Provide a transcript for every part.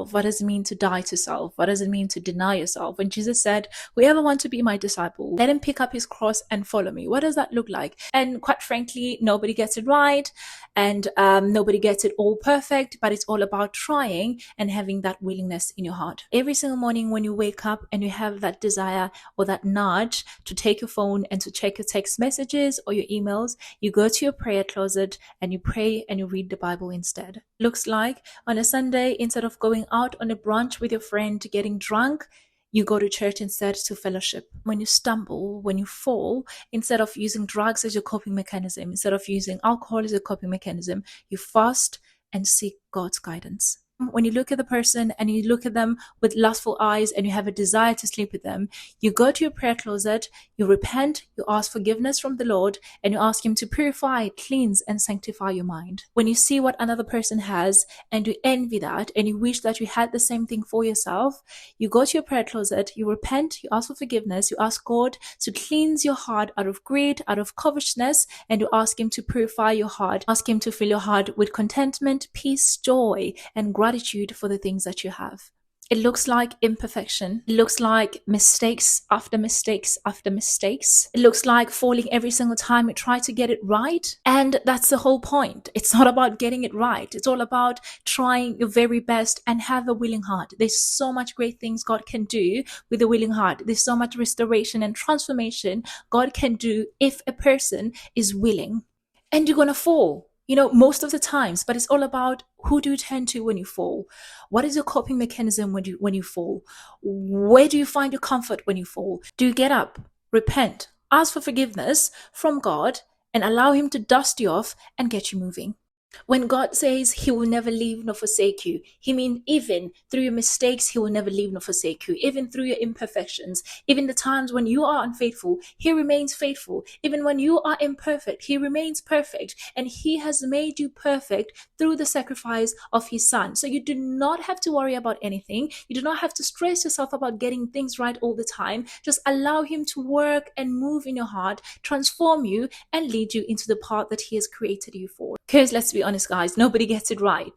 self? What does it mean to die to self? What does it mean to deny yourself? When Jesus said, whoever wants to be my disciple, let him pick up his cross and follow me. What does that look like? And quite frankly, nobody gets it right, and nobody gets it all perfect, but it's all about trying and having that willingness in your heart. Every single morning when you wake up and you have that desire or that nudge to take your phone and to check your text messages or your emails, you go to your prayer closet and you pray and you read the Bible instead. Looks like on a Sunday, instead of going out on a brunch with your friend getting drunk, you go to church instead to fellowship. When you stumble, when you fall, instead of using drugs as your coping mechanism, instead of using alcohol as a coping mechanism, you fast and seek God's guidance. When you look at the person and you look at them with lustful eyes and you have a desire to sleep with them, you go to your prayer closet, you repent, you ask forgiveness from the Lord, and you ask him to purify, cleanse, and sanctify your mind. When you see what another person has and you envy that and you wish that you had the same thing for yourself, you go to your prayer closet, you repent, you ask for forgiveness, you ask God to cleanse your heart out of greed, out of covetousness, and you ask him to purify your heart. Ask him to fill your heart with contentment, peace, joy, and gratitude for the things that you have. It looks like imperfection. It looks like mistakes after mistakes after mistakes. It looks like falling every single time you try to get it right. And that's the whole point. It's not about getting it right. It's all about trying your very best and have a willing heart. There's so much great things God can do with a willing heart. There's so much restoration and transformation God can do if a person is willing. And you're going to fall. Most of the times, but it's all about who do you turn to when you fall? What is your coping mechanism when you fall? Where do you find your comfort when you fall? Do you get up, repent, ask for forgiveness from God, and allow him to dust you off and get you moving? When God says he will never leave nor forsake you, he means even through your mistakes, he will never leave nor forsake you. Even through your imperfections, even the times when you are unfaithful, he remains faithful. Even when you are imperfect, he remains perfect. And he has made you perfect through the sacrifice of his son. So you do not have to worry about anything. You do not have to stress yourself about getting things right all the time. Just allow him to work and move in your heart, transform you, and lead you into the path that he has created you for. Because let's be honest, guys, nobody gets it right.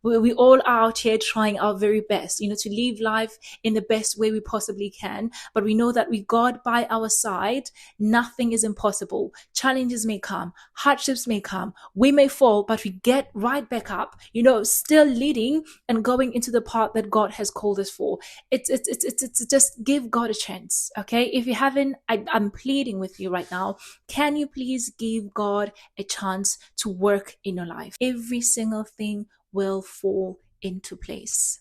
We all are out here trying our very best, to live life in the best way we possibly can. But we know that with God by our side, nothing is impossible. Challenges may come, hardships may come, we may fall, but we get right back up, still leading and going into the path that God has called us for. It's just give God a chance. Okay. If you haven't, I'm pleading with you right now. Can you please give God a chance to work in your life? Every single thing will fall into place.